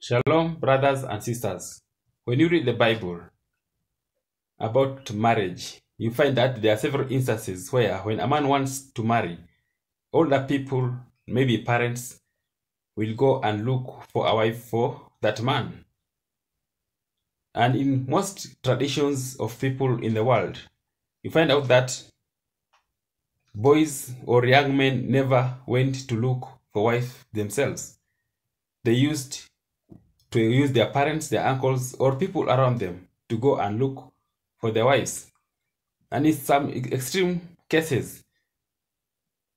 Shalom, brothers and sisters. When you read the Bible about marriage, you find that there are several instances where when a man wants to marry, older people, maybe parents, will go and look for a wife for that man. And in most traditions of people in the world, you find out that boys or young men never went to look for wife themselves. They used to use their parents, their uncles, or people around them to go and look for their wives. And in some extreme cases,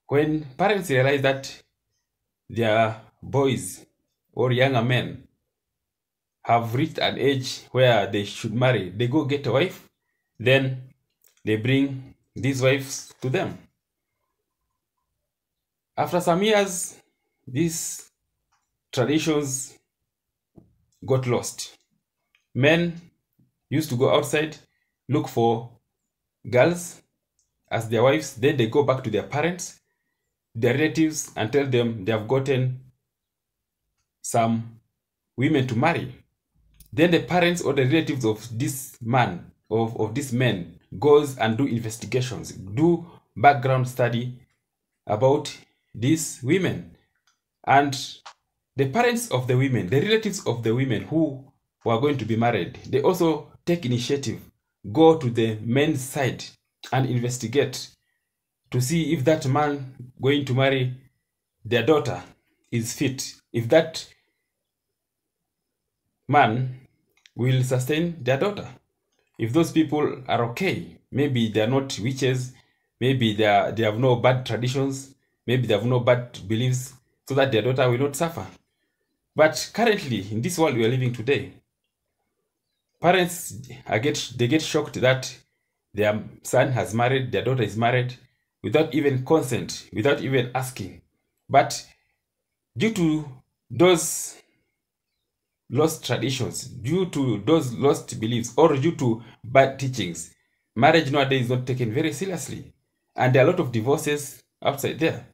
when parents realize that their boys or younger men have reached an age where they should marry, they go get a wife, then they bring these wives to them. After some years, these traditions got lost. Men used to go outside, look for girls as their wives, then they go back to their parents, their relatives, and tell them they have gotten some women to marry. Then the parents or the relatives of this man, of this men, goes and do investigations, do background study about these women. And the parents of the women, the relatives of the women who were going to be married, they also take initiative, go to the men's side and investigate to see if that man going to marry their daughter is fit, if that man will sustain their daughter, if those people are okay. Maybe they are not witches, maybe they have no bad traditions, maybe they have no bad beliefs, so that their daughter will not suffer. But currently, in this world we are living today, parents they get shocked that their son has married, their daughter is married, without even consent, without even asking. But due to those lost traditions, due to those lost beliefs, or due to bad teachings, marriage nowadays is not taken very seriously. And there are a lot of divorces outside there.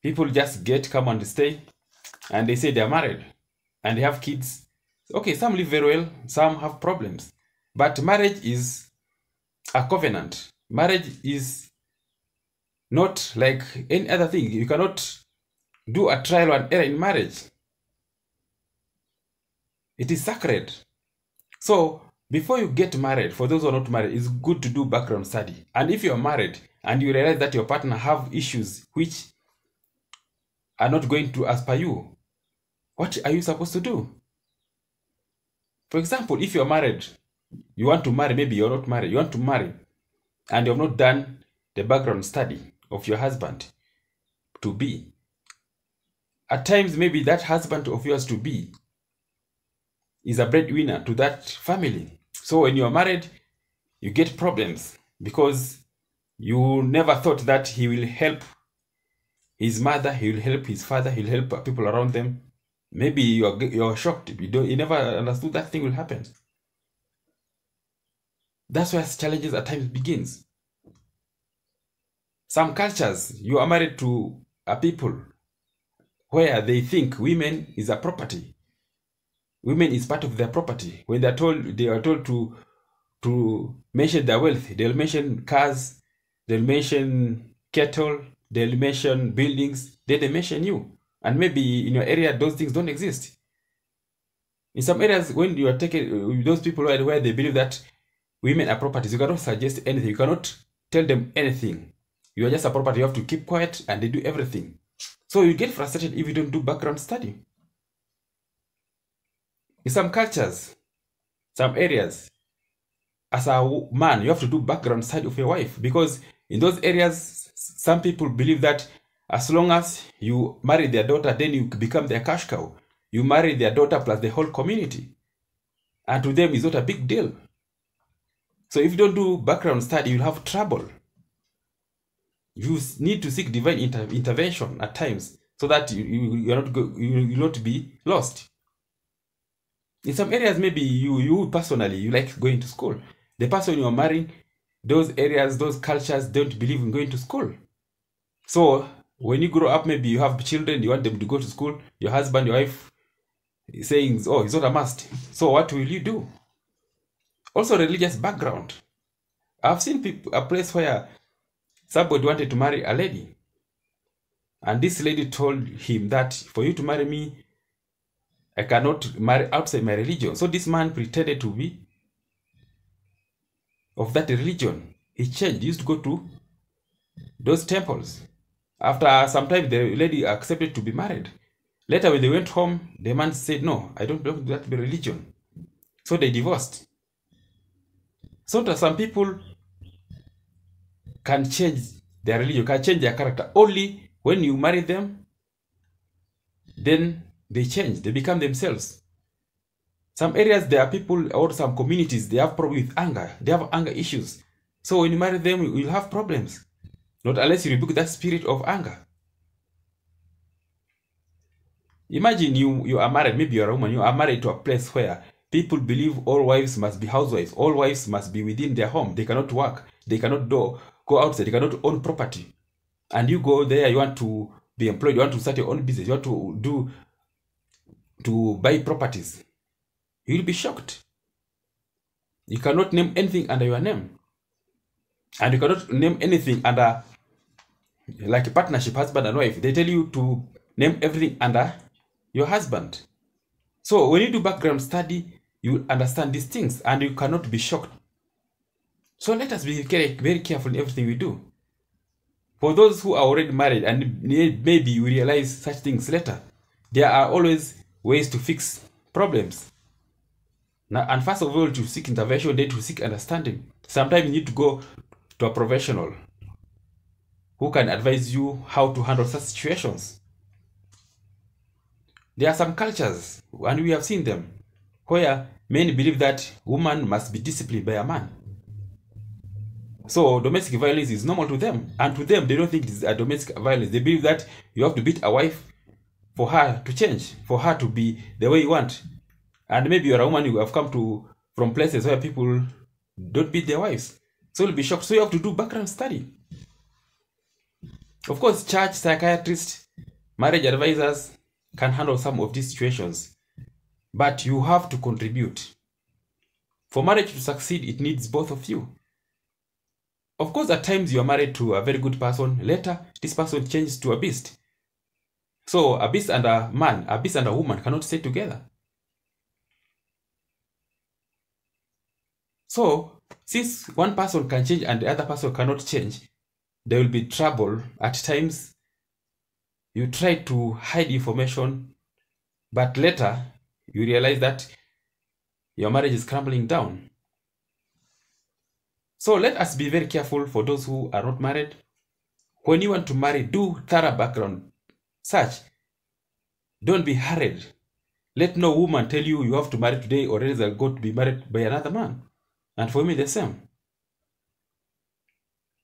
People just come and stay, and they say they are married and they have kids. Okay, some live very well, some have problems. But marriage is a covenant. Marriage is not like any other thing. You cannot do a trial and error in marriage. It is sacred. So before you get married, for those who are not married, it's good to do background study. And if you are married and you realize that your partner have issues which are not going to as per you, what are you supposed to do? For example, if you're married, you want to marry, maybe you're not married, you want to marry, and you have not done the background study of your husband to be. At times, maybe that husband of yours to be is a breadwinner to that family. So when you're married, you get problems because you never thought that he will help his mother, he will help his father, he'll help people around them. Maybe you're shocked. You never understood that thing will happen. That's where challenges at times begins. Some cultures, you are married to a people where they think women is a property. Women is part of their property. When they are told to mention their wealth, they'll mention cars, they'll mention cattle, they'll mention buildings, then they mention you. And maybe in your area, those things don't exist. In some areas, when you are taking those people where they believe that women are properties, you cannot suggest anything. You cannot tell them anything. You are just a property. You have to keep quiet and they do everything. So you get frustrated if you don't do background study. In some cultures, some areas, as a man, you have to do background study of your wife, because in those areas, some people believe that as long as you marry their daughter, then you become their cash cow. You marry their daughter plus the whole community. And to them, it's not a big deal. So if you don't do background study, you'll have trouble. You need to seek divine intervention at times so that you will not be lost. In some areas, maybe you personally, you like going to school. The person you are marrying, those areas, those cultures don't believe in going to school. So when you grow up, maybe you have children, you want them to go to school, your husband, your wife saying, oh, it's not a must. So what will you do? Also, religious background. I've seen a place where somebody wanted to marry a lady, and this lady told him that for you to marry me, I cannot marry outside my religion. So this man pretended to be of that religion. He changed. He used to go to those temples. After some time, the lady accepted to be married. Later, when they went home, the man said, no, I don't belong to that religion. So they divorced. So some people can change their religion, can change their character. Only when you marry them, then they change, they become themselves. Some areas, there are people or some communities, they have problems with anger. They have anger issues. So when you marry them, you'll have problems. Not unless you rebuke that spirit of anger. Imagine you are married, maybe you're a woman, you are married to a place where people believe all wives must be housewives. All wives must be within their home. They cannot work. They cannot go outside. They cannot own property. And you go there, you want to be employed. You want to start your own business. You want to buy properties. You'll be shocked. You cannot name anything under your name. And you cannot name anything under, like a partnership, husband and wife. They tell you to name everything under your husband. So when you do background study, you understand these things and you cannot be shocked. So let us be very careful in everything we do. For those who are already married and maybe you realize such things later, there are always ways to fix problems. Now, and first of all, to seek intervention, then to seek understanding. Sometimes you need to go to a professional who can advise you how to handle such situations. There are some cultures, and we have seen them, where men believe that woman must be disciplined by a man. So domestic violence is normal to them, and to them, they don't think it is a domestic violence. They believe that you have to beat a wife for her to change, for her to be the way you want. And maybe you're a woman, you have come from places where people don't beat their wives. So you'll be shocked. So you have to do background study. Of course, church, psychiatrists, marriage advisors can handle some of these situations. But you have to contribute. For marriage to succeed, it needs both of you. Of course, at times you are married to a very good person. Later, this person changes to a beast. So a beast and a man, a beast and a woman cannot stay together. So, since one person can change and the other person cannot change, there will be trouble. At times, you try to hide information, but later, you realize that your marriage is crumbling down. So let us be very careful for those who are not married. When you want to marry, do thorough background search. Don't be hurried. Let no woman tell you you have to marry today or else I'll go to be married by another man. And for me, the same.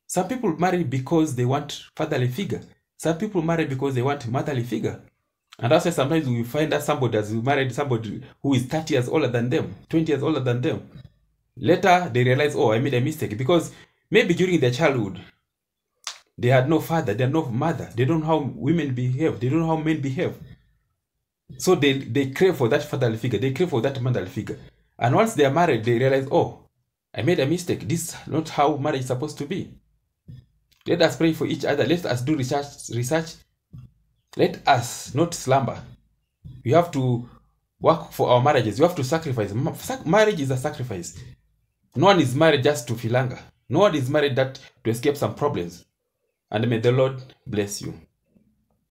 Some people marry because they want fatherly figure. Some people marry because they want motherly figure. And that's why sometimes we find that somebody has married somebody who is 30 years older than them, 20 years older than them. Later, they realize, oh, I made a mistake. Because maybe during their childhood, they had no father, they had no mother. They don't know how women behave. They don't know how men behave. So they crave for that fatherly figure. They crave for that motherly figure. And once they are married, they realize, oh, I made a mistake. This is not how marriage is supposed to be. Let us pray for each other. Let us do research. Let us not slumber. We have to work for our marriages. We have to sacrifice. Marriage is a sacrifice. No one is married just to feel anger. No one is married that to escape some problems. And may the Lord bless you.